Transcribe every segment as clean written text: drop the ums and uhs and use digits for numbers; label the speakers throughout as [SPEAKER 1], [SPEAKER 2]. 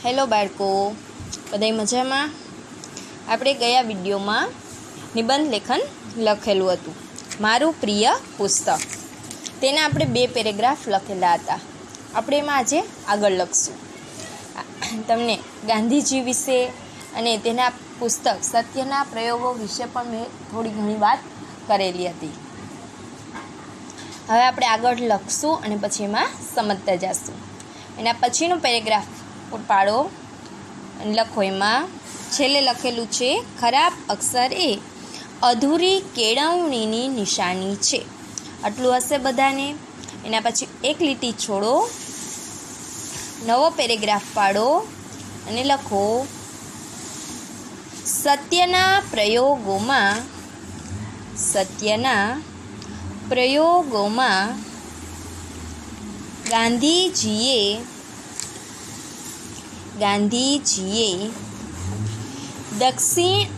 [SPEAKER 1] Hello બાળકો, બધાય મજામાં? આપણે ગયા વિડીયોમાં નિબંધ લેખન લખેલું હતું, મારું પ્રિય પુસ્તક. તેના આપણે 2 પેરેગ્રાફ લખેલા હતા. આપણે એમાં આજે આગળ લખશું. તમને ગાંધીજી વિશે અને તેના પુસ્તક સત્યના પ્રયોગો વિશે પણ મેં થોડી ઘણી વાત કરેલી હતી. હવે આપણે આગળ લખશું અને પછી એમાં સમજતા જઈશું. એના પછીનો પેરેગ્રાફ પાડો અને લખો. એમાં છેલ્લે લખેલું છે, ખરાબ અક્ષર એ અધૂરી કેળવણીની નિશાની છે. આટલું હશે બધાને. એના પછી એક લીટી છોડો, નવો પેરેગ્રાફ પાડો અને લખો, સત્યના પ્રયોગોમાં ગાંધીજીએ દક્ષિણ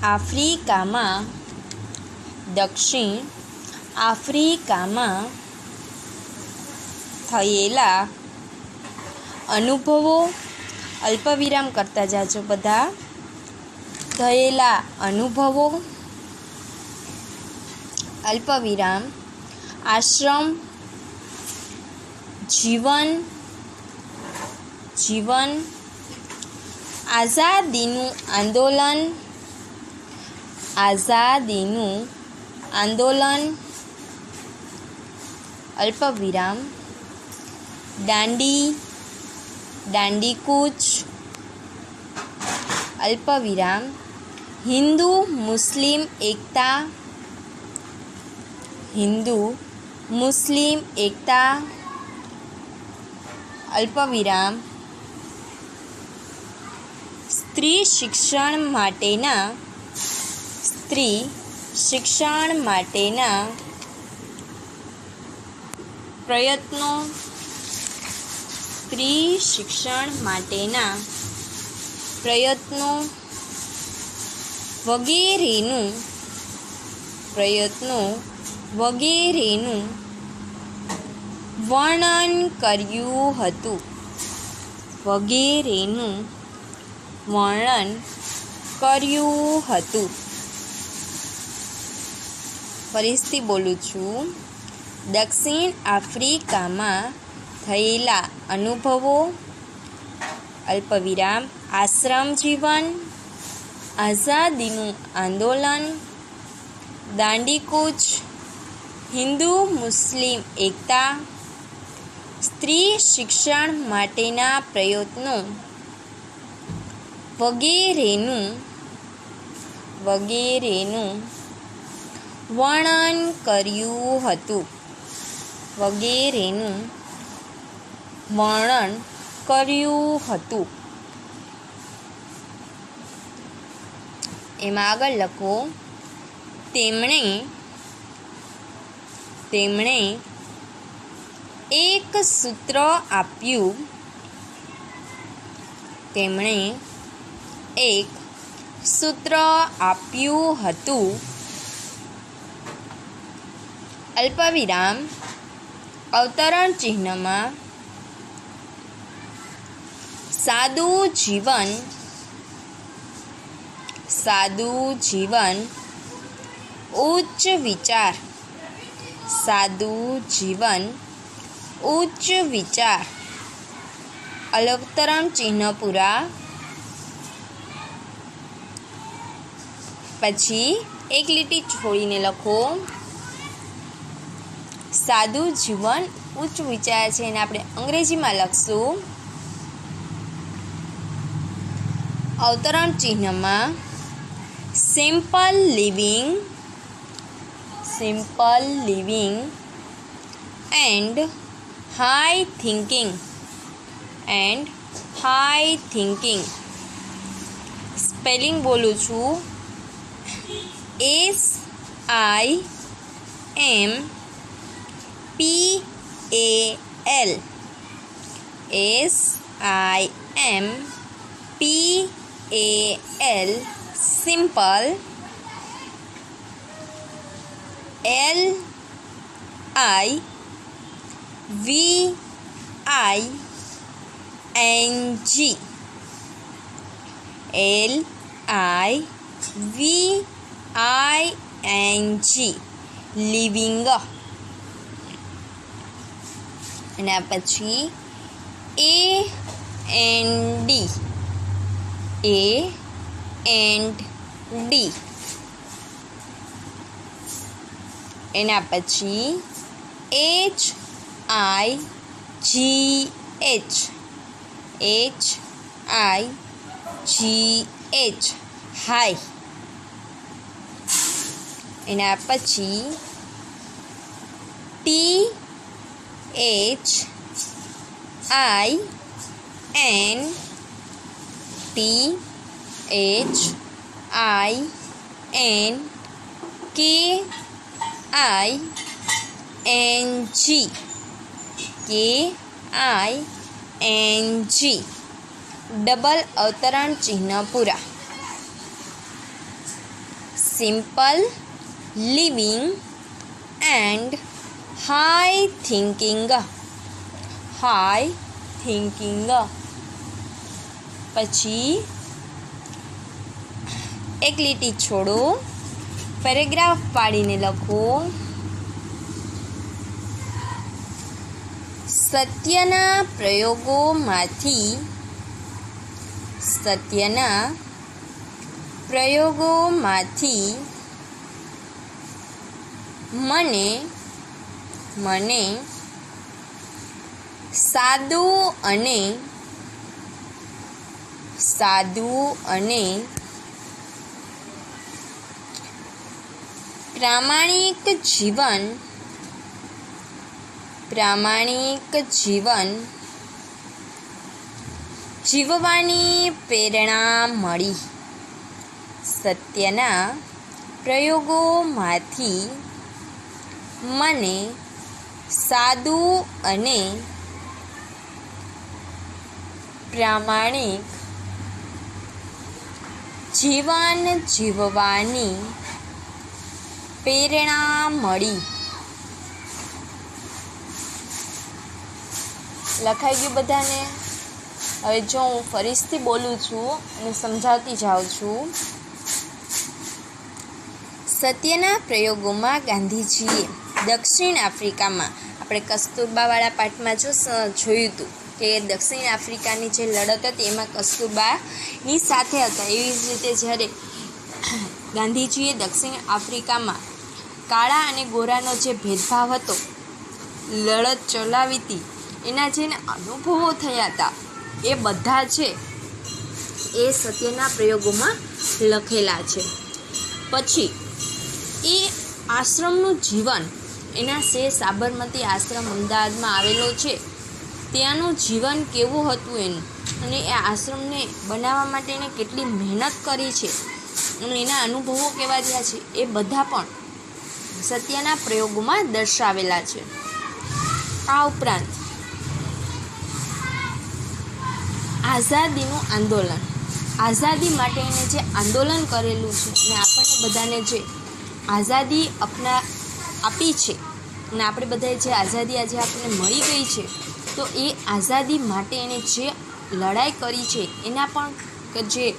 [SPEAKER 1] આફ્રિકામાં થયેલા અનુભવો, અલ્પવિરામ કરતા જાજો બધા, થયેલા અનુભવો, અલ્પવિરામ, આશ્રમ, જીવન, આઝાદીનું આંદોલન, અલ્પવિરામ, દાંડીકૂચ, અલ્પવિરામ, હિન્દુ મુસ્લિમ એકતા, અલ્પવિરામ, સ્ત્રી શિક્ષણ માટેના પ્રયત્નો, વગેરેનું વર્ણન કર્યું હતું. ફરીથી બોલું છું, દક્ષિણ આફ્રિકામાં થયેલા અનુભવો, અલ્પવિરામ, આશ્રમ જીવન, આઝાદીનું આંદોલન, દાંડીકૂચ, હિન્દુ મુસ્લિમ એકતા, સ્ત્રી શિક્ષણ માટેના પ્રયત્નો વગેરેનું વર્ણન કર્યું હતું. એમાં આગળ લખો, તેમણે એક સૂત્ર આપ્યું હતું, અલ્પવિરામ, અવતરણ ચિહ્નમાં, સાદું જીવન, ઉચ્ચ વિચાર, અવતરણ ચિહ્ન પૂરા. પછી એક લીટી છોડીને લખો, સાદું જીવન, ઉચ્ચ વિચાર છે એને આપણે અંગ્રેજીમાં લખશું, અવતરણ ચિહ્નમાં, simple living and high thinking. Spelling બોલું છું, SIMPAL, simple, LIVING, LIVING living. એના પછી AND એના પછી HIGH હાઈ. એના પછી KING ડબલ અવતરણ ચિહ્ન પૂરા. Simple living and high thinking. પછી એક લીટી છોડો, પેરેગ્રાફ પાડીને લખો. સત્યના પ્રયોગોમાંથી મને સાદું અને પ્રામાણિક જીવન જીવવાની પ્રેરણા મળી. સત્યના પ્રયોગોમાંથી મને સાદું અને પ્રામાણિક જીવન જીવવાની પ્રેરણા મળી. લખાઈ ગયું બધાને? હવે જો હું ફરીથી બોલું છું અને સમજાવતી જાઉં છું. સત્યના પ્રયોગોમાં ગાંધીજીએ દક્ષિણ આફ્રિકામાં, આપણે કસ્તુરબાવાળા પાઠમાં જોયું હતું કે દક્ષિણ આફ્રિકાની જે લડત હતી એમાં કસ્તુરબાની સાથે હતા. એવી જ રીતે જ્યારે ગાંધીજીએ દક્ષિણ આફ્રિકામાં કાળા અને ગોરાનો જે ભેદભાવ હતો, લડત ચલાવી હતી, એના જે અનુભવો થયા હતા એ બધા છે એ સત્યના પ્રયોગોમાં લખેલા છે. પછી એ આશ્રમનું જીવન, એના સાબરમતી આશ્રમ અમદાવાદમાં આવેલો છે, ત્યાંનું જીવન કેવું હતું એનું, અને એ આશ્રમને બનાવવા માટે એને કેટલી મહેનત કરી છે અને એના અનુભવો કેવા રહ્યા છે એ બધા પણ સત્યના પ્રયોગોમાં દર્શાવેલા છે. આ ઉપરાંત આઝાદીનું આંદોલન, આઝાદી માટે એને જે આંદોલન કરેલું છે અને આપણને બધાને જે આઝાદી આપી છે અને આપણે બધાએ જે આઝાદી આજે આપણને મળી ગઈ છે, તો એ આઝાદી માટે એણે જે લડાઈ કરી છે એના પણ જે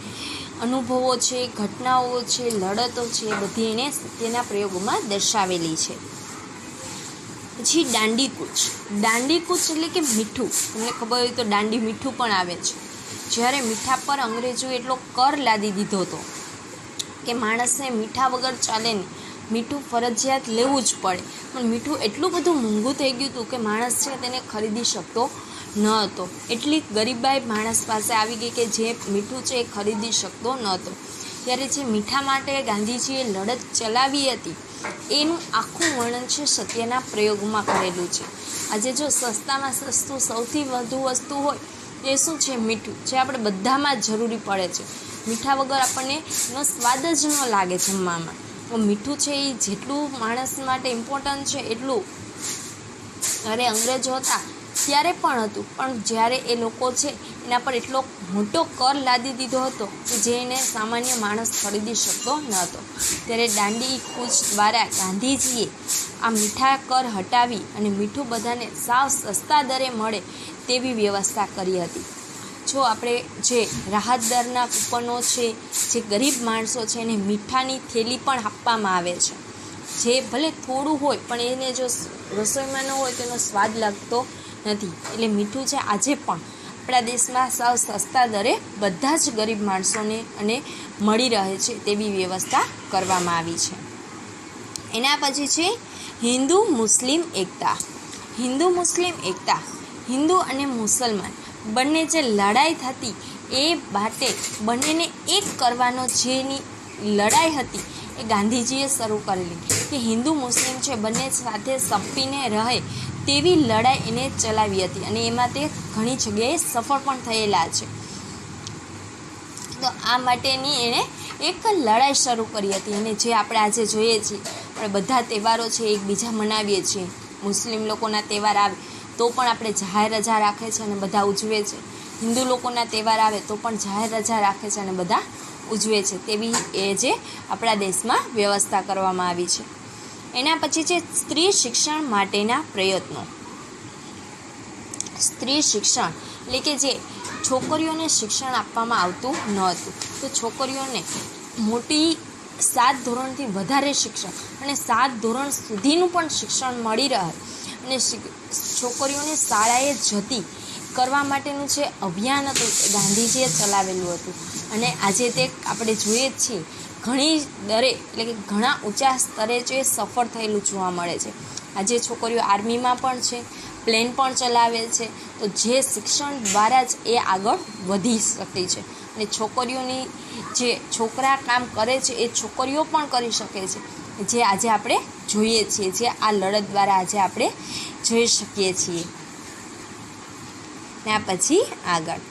[SPEAKER 1] અનુભવો છે, ઘટનાઓ છે, લડતો છે, એ બધી એણે સત્યના પ્રયોગોમાં દર્શાવેલી છે. પછી દાંડીકૂચ એટલે કે મીઠું. તમને ખબર હોય તો દાંડી મીઠું પણ આવે છે. જ્યારે મીઠા પર અંગ્રેજોએ એટલો કર લાદી દીધો હતો કે માણસને મીઠા વગર ચાલે નહીં, મીઠું ફરજિયાત લેવું જ પડે. પણ મીઠું એટલું બધું મોંઘું થઈ ગયું હતું કે માણસ છે તેને ખરીદી શકતો ન હતો. એટલી ગરીબાઈ માણસ પાસે આવી ગઈ કે જે મીઠું છે એ ખરીદી શકતો ન હતો. ત્યારે જે મીઠા માટે ગાંધીજીએ લડત ચલાવી હતી એનું આખું વર્ણન છે સત્યના પ્રયોગમાં કરેલું છે. આજે જો સસ્તામાં સસ્તું સૌથી વધુ વસ્તુ હોય એ શું છે? મીઠું, જે આપણે બધામાં જ જરૂરી પડે છે. મીઠા વગર આપણને એનો સ્વાદ જ ન લાગે જમવામાં. મીઠું છે એ જેટલું માણસ માટે ઇમ્પોર્ટન્ટ છે એટલું જ્યારે અંગ્રેજો હતા ત્યારે પણ હતું, પણ જ્યારે એ લોકો છે એના પર એટલો મોટો કર લાદી દીધો હતો કે જેને સામાન્ય માણસ ખરીદી શકતો ન હતો. ત્યારે દાંડી કૂચ દ્વારા ગાંધીજીએ આ મીઠા કર હટાવી અને મીઠું બધાને સાવ સસ્તા દરે મળે તેવી વ્યવસ્થા કરી હતી. જો આપણે જે રાહત દરના કૂપનો છે, જે ગરીબ માણસો છે એને મીઠાની થેલી પણ આપવામાં આવે છે, જે ભલે થોડું હોય પણ એને જો રસોઈમાં ન હોય તો એનો સ્વાદ લાગતો નથી. એટલે મીઠું છે આજે પણ આપણા દેશમાં સાવ સસ્તા દરે બધા જ ગરીબ માણસોને અને મળી રહે છે તેવી વ્યવસ્થા કરવામાં આવી છે. એના પછી છે હિન્દુ મુસ્લિમ એકતા. હિન્દુ મુસ્લિમ એકતા, હિન્દુ અને મુસલમાન બંને જે લડાઈ થતી એ માટે બંનેને એક કરવાનો જેની લડાઈ હતી એ ગાંધીજીએ શરૂ કરેલી, કે હિન્દુ મુસ્લિમ છે બંને સાથે સંપીને રહે તેવી લડાઈ એને ચલાવી હતી અને એમાં તે ઘણી જગ્યાએ સફળ પણ થયેલા છે. તો આ માટેની એણે એક લડાઈ શરૂ કરી હતી અને જે આપણે આજે જોઈએ છીએ, આપણે બધા તહેવારો છે એકબીજા મનાવીએ છીએ. મુસ્લિમ લોકોના તહેવાર આવે તો પણ આપણે જાહેર રજા રાખે છે અને બધા ઉજવે છે. હિન્દુ લોકોના તહેવાર આવે તો પણ જાહેર રજા રાખે છે અને બધા ઉજવે છે. તેવી એ જે આપણા દેશમાં વ્યવસ્થા કરવામાં આવી છે. એના પછી છે સ્ત્રી શિક્ષણ માટેના પ્રયત્નો. સ્ત્રી શિક્ષણ એટલે કે જે છોકરીઓને શિક્ષણ આપવામાં આવતું ન હતું, તો છોકરીઓને મોટી 7 ધોરણથી વધારે શિક્ષણ અને 7 ધોરણ સુધીનું પણ શિક્ષણ મળી રહે અને છોકરીઓને શાળાએ જતી કરવા માટેનું જે અભિયાન હતું એ ગાંધીજીએ ચલાવેલું હતું અને આજે તે આપણે જોઈએ જ છીએ ઘણી દરે એટલે કે ઘણા ઊંચા સ્તરે જે સફળ થયેલું જોવા મળે છે. આજે છોકરીઓ આર્મીમાં પણ છે, પ્લેન પણ ચલાવે છે. તો જે શિક્ષણ દ્વારા જ એ આગળ વધી શકે છે અને છોકરીઓની જે છોકરા કામ કરે છે એ છોકરીઓ પણ કરી શકે છે, જે આજે આપણે જોઈએ છીએ, જે આ લડત દ્વારા આજે આપણે જોઈ શકીએ છીએ. ને પછી આગળ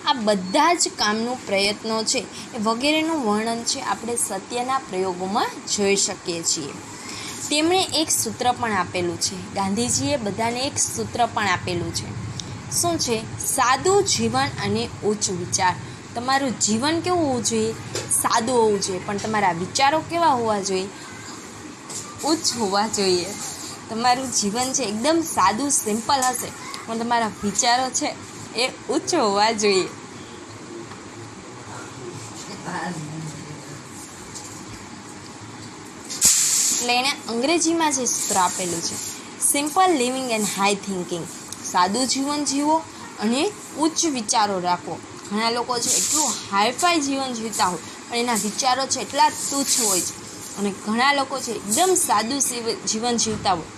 [SPEAKER 1] આ બધા જ કામનું પ્રયત્નો છે એ વગેરેનું વર્ણન છે આપણે સત્યના પ્રયોગોમાં જોઈ શકીએ છીએ. તેમણે એક સૂત્ર પણ આપેલું છે, ગાંધીજીએ બધાને એક સૂત્ર પણ આપેલું છે. શું છે? સાદું જીવન અને ઉચ્ચ વિચાર. તમારું જીવન કેવું હોવું જોઈએ? સાદું હોવું જોઈએ, પણ તમારા વિચારો કેવા હોવા જોઈએ? ઉચ્ચ હોવા જોઈએ. તમારું જીવન છે એકદમ સાદું સિમ્પલ હશે પણ તમારા વિચારો છે એ ઉચ્ચ હોવા જોઈએ. એટલે એણે અંગ્રેજીમાં જે સૂત્ર આપેલું છે, simple living and high thinking. સાદું જીવન જીવો અને ઉચ્ચ વિચારો રાખો. ઘણા લોકો છે એટલું હાઈફાઈ જીવન જીવતા હોય પણ એના વિચારો છે એટલા તુચ્છ હોય છે અને ઘણા લોકો છે એકદમ સાદું જીવન જીવતા હોય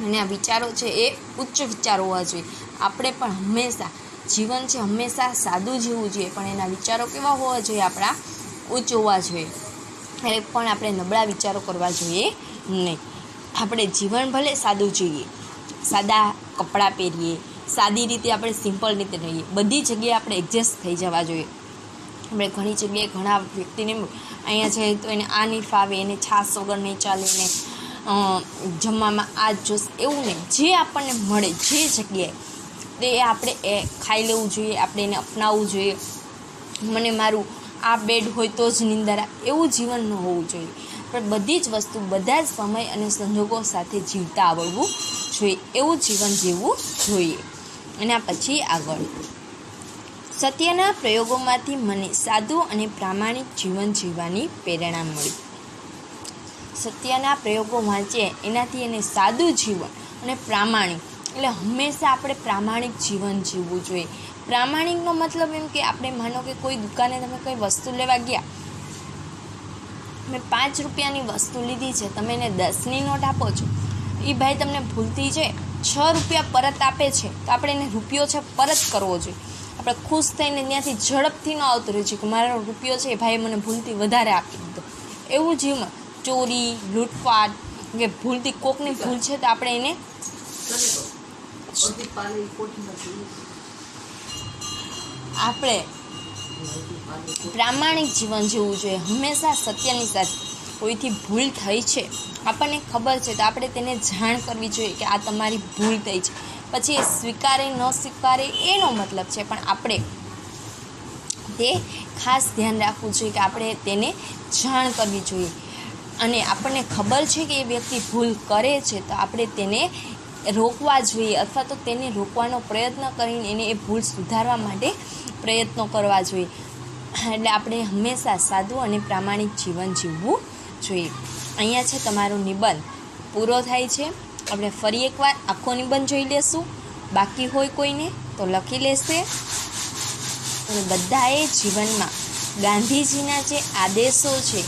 [SPEAKER 1] અને આ વિચારો છે એ ઉચ્ચ વિચારો હોવા જોઈએ. આપણે પણ હંમેશા જીવન છે હંમેશા સાદું જીવવું જોઈએ પણ એના વિચારો કેવા હોવા જોઈએ? આપણા ઉચ્ચ હોવા જોઈએ. એટલે પણ આપણે નબળા વિચારો કરવા જોઈએ નહીં. આપણે જીવન ભલે સાદું જીવીએ, સાદા કપડાં પહેરીએ, સાદી રીતે આપણે સિમ્પલ રીતે રહીએ, બધી જગ્યાએ આપણે એડજસ્ટ થઈ જવા જોઈએ. આપણે ઘણી જગ્યાએ ઘણા વ્યક્તિને અહીંયા છે તો એને આ નહીં ફાવે, એને છાશ વગર નહીં ચાલે, એને જમવામાં આ જ જોશ, એવું નહીં. જે આપણને મળે જે જગ્યાએ તે આપણે એ ખાઈ લેવું જોઈએ, આપણે એને અપનાવવું જોઈએ. મને મારું આ બેડ હોય તો જ નિંદર, એવું જીવન ન હોવું જોઈએ. પણ બધી જ વસ્તુ બધા જ સમય અને સંજોગો સાથે જીવતા આવડવું જોઈએ, એવું જીવન જીવવું જોઈએ. એના પછી આગળ સત્યના પ્રયોગોમાંથી મને સાદું અને પ્રામાણિક જીવન જીવવાની પ્રેરણા મળી. સત્યના પ્રયોગો વાંચીએ એનાથી એને સાદું જીવન અને પ્રામાણિક એટલે હંમેશા આપણે પ્રામાણિક જીવન જીવવું જોઈએ. પ્રામાણિકનો મતલબ એમ કે આપણે માનો કે કોઈ દુકાને તમે કોઈ વસ્તુ લેવા ગયા, મેં 5 રૂપિયાની વસ્તુ લીધી છે, તમે એને 10ની નોટ આપો છો, એ ભાઈ તમને ભૂલથી છે 6 રૂપિયા પરત આપે છે તો આપણે એને રૂપિયો છે પરત કરવો જોઈએ. આપણે ખુશ થઈને ત્યાંથી ઝડપથી ન આવતું રહે છે કે મારો રૂપિયો છે ભાઈ મને ભૂલથી વધારે આપી દીધો. એવું જીવન ચોરી, લૂંટફાટ કે ભૂલથી કોકની ભૂલ છે તો આપણે એને આપણે પ્રામાણિક જીવન જીવવું જોઈએ. હંમેશા સત્યની સાથે. કોઈથી ભૂલ થઈ છે, આપણને ખબર છે તો આપણે તેને જાણ કરવી જોઈએ કે આ તમારી ભૂલ થઈ છે. પછી એ સ્વીકારે ન સ્વીકારે એનો મતલબ છે, પણ આપણે તે ખાસ ધ્યાન રાખવું જોઈએ કે આપણે તેને જાણ કરવી જોઈએ. અને આપણને ખબર છે કે એ વ્યક્તિ ભૂલ કરે છે તો આપણે તેને રોકવા જોઈએ અથવા તો તેને રોકવાનો પ્રયત્ન કરીને એને એ ભૂલ સુધારવા માટે પ્રયત્નો કરવા જોઈએ. એટલે આપણે હંમેશા સાદું અને પ્રામાણિક જીવન જીવવું જોઈએ. અહીંયા છે તમારો નિબંધ પૂરો થાય છે. આપણે ફરી એકવાર આખો નિબંધ જોઈ લેશું. બાકી હોય કોઈને તો લખી લેશે. અને બધાએ જીવનમાં ગાંધીજીના જે આદેશો છે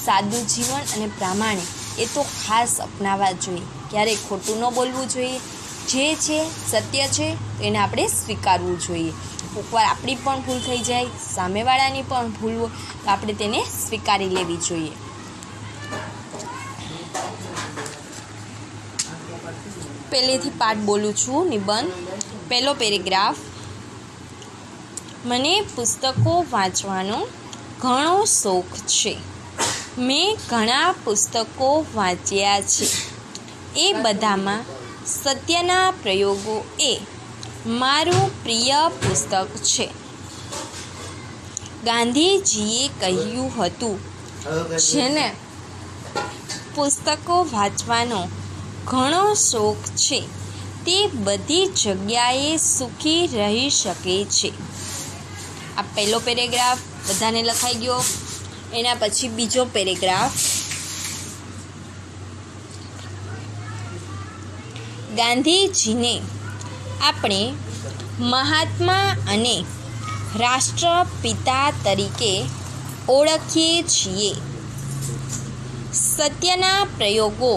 [SPEAKER 1] સાદું જીવન અને પ્રામાણિક એ તો ખાસ અપનાવવા જોઈએ. ક્યારેય ખોટું ન બોલવું જોઈએ. જે છે સત્ય છે એને આપણે સ્વીકારવું જોઈએ. કોઈકવાર આપણી પણ ભૂલ થઈ જાય, સામેવાળાની પણ ભૂલ હોય તો આપણે તેને સ્વીકારી લેવી જોઈએ. પહેલેથી પાઠ બોલું છું. નિબંધ પહેલો પેરેગ્રાફ. મને પુસ્તકો વાંચવાનો ઘણો શોખ છે. મેં ઘણા પુસ્તકો વાંચ્યા છે. એ બધામાં સત્યના પ્રયોગો એ મારું પ્રિય પુસ્તક છે. ગાંધીજીએ કહ્યું હતું, જેને પુસ્તકો વાંચવાનો ઘણો શોખ છે તે બધી જગ્યાએ સુખી રહી શકે છે. આ પહેલો પેરેગ્રાફ બધાને લખાઈ ગયો. એના પછી બીજો પેરેગ્રાફ. ગાંધીજીને આપણે મહાત્મા અને રાષ્ટ્રપિતા તરીકે ઓળખીએ છીએ. સત્યના પ્રયોગો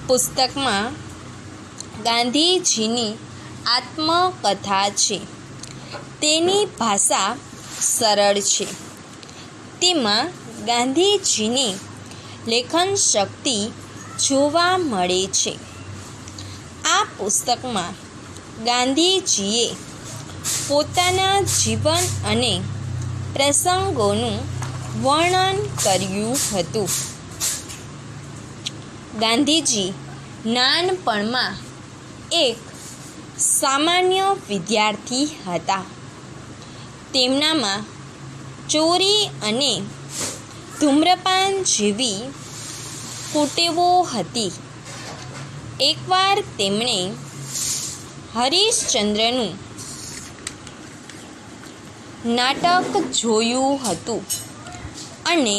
[SPEAKER 1] પુસ્તકમાં ગાંધીજીની આત્મકથા છે. તેની ભાષા સરળ છે. તેમાં ગાંધીજીની લેખન શક્તિ જોવા મળે છે. આ પુસ્તકમાં ગાંધીજીએ પોતાના જીવન અને પ્રસંગોનું વર્ણન કર્યું હતું. ગાંધીજી નાનપણમાં એક સામાન્ય વિદ્યાર્થી હતા. તેમનામાં ચોરી અને ધૂમ્રપાન જેવી કુટેવો હતી. એકવાર તેમણે હરિશ્ચંદ્રનું નાટક જોયું હતું અને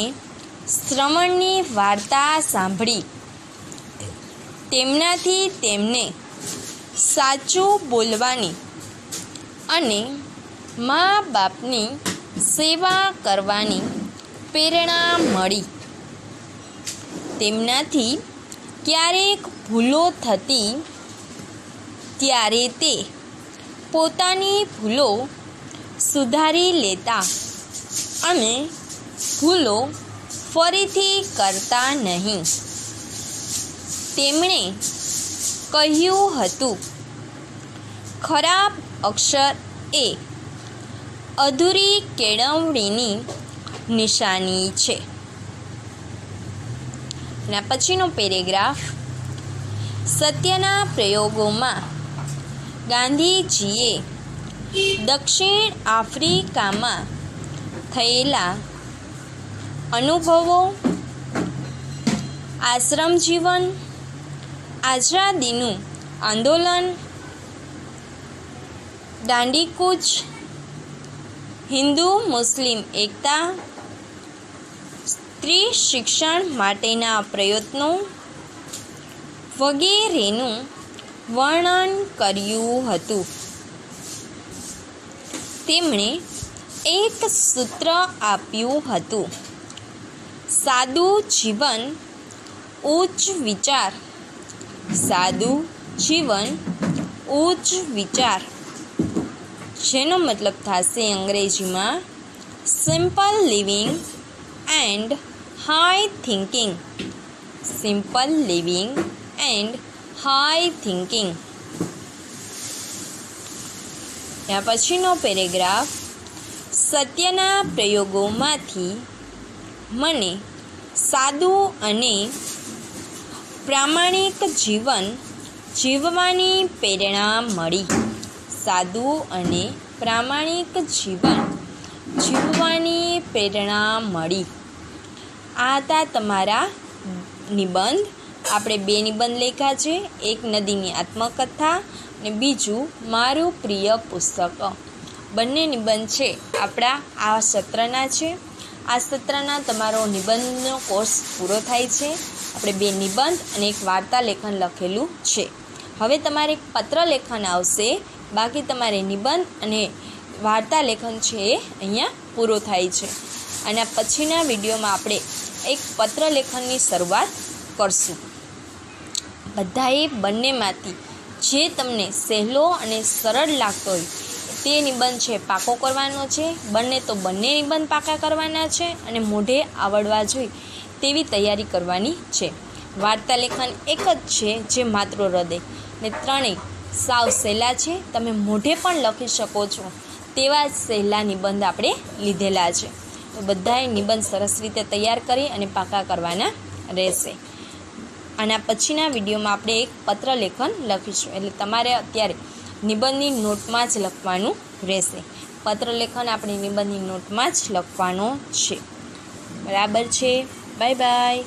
[SPEAKER 1] શ્રવણની વાર્તા સાંભળી. તેમનાથી તેમને સાચું બોલવાની અને મા બાપની સેવા કરવાની પ્રેરણા મળી. તેમનાથી ક્યારેક ભૂલો થતી ત્યારે તે પોતાની ભૂલો સુધારી લેતા અને ભૂલો ફરીથી કરતા નહીં. તેમણે કહ્યું હતું, ખરાબ અક્ષર એ અધૂરી કેળવણીની નિશાની છે. એના પછીનો પેરેગ્રાફ. સત્યના પ્રયોગોમાં ગાંધીજીએ દક્ષિણ આફ્રિકામાં થયેલા અનુભવો, આશ્રમ જીવન, આઝાદીનું આંદોલન, દાંડીકૂચ, હિન્દુ મુસ્લિમ એકતા, સ્ત્રી શિક્ષણ માટેના પ્રયત્નો વગેરેનું વર્ણન કર્યું હતું. તેમણે એક સૂત્ર આપ્યું હતું, સાદું જીવન ઉચ્ચ વિચાર. સાદું જીવન ઉચ્ચ વિચાર, જેનો મતલબ થશે અંગ્રેજીમાં simple living and high thinking. Simple living and high thinking. ત્યાર પછીનો પેરેગ્રાફ. સત્યના પ્રયોગોમાંથી મને સાદું અને પ્રામાણિક જીવન જીવવાની પ્રેરણા મળી. સાદું અને પ્રામાણિક જીવન જીવવાની પ્રેરણા મળી. આ હતા તમારા નિબંધ. આપણે 2 નિબંધ લખ્યા છે, એક નદીની આત્મકથા અને બીજું મારું પ્રિય પુસ્તક. બંને નિબંધ છે આપણા આ સત્રના છે. આ સત્રના તમારો નિબંધનો કોર્સ પૂરો થાય છે. આપણે 2 નિબંધ અને એક વાર્તા લેખન લખેલું છે. હવે તમારે પત્ર લેખન આવશે, બાકી તમારે નિબંધ અને વાર્તા લેખન છે એ અહીંયા પૂરો થાય છે. અને પછીના વિડીયોમાં આપણે એક પત્ર લેખનની શરૂઆત કરશું. બધાએ બંનેમાંથી જે તમને સહેલો અને સરળ લાગતો હોય તે નિબંધ છે પાકો કરવાનો છે. બંને નિબંધ પાકા કરવાના છે અને મોઢે આવડવા જોઈએ તેવી તૈયારી કરવાની છે. વાર્તા લેખન એક જ છે જે માત્ર હૃદય ને ત્રણેય સાવ સહેલા છે. તમે મોઢે પણ લખી શકો છો તેવા જ સહેલા નિબંધ આપણે લીધેલા છે. તો બધાએ નિબંધ સરસ રીતે તૈયાર કરી અને પાકા કરવાના રહેશે. આના પછીના વિડીયોમાં આપણે એક પત્ર લેખન લખીશું, એટલે તમારે અત્યારે નિબંધની નોટમાં જ લખવાનું રહેશે. પત્ર લેખન આપણે નિબંધની નોટમાં જ લખવાનો છે. બરાબર છે. Bye bye.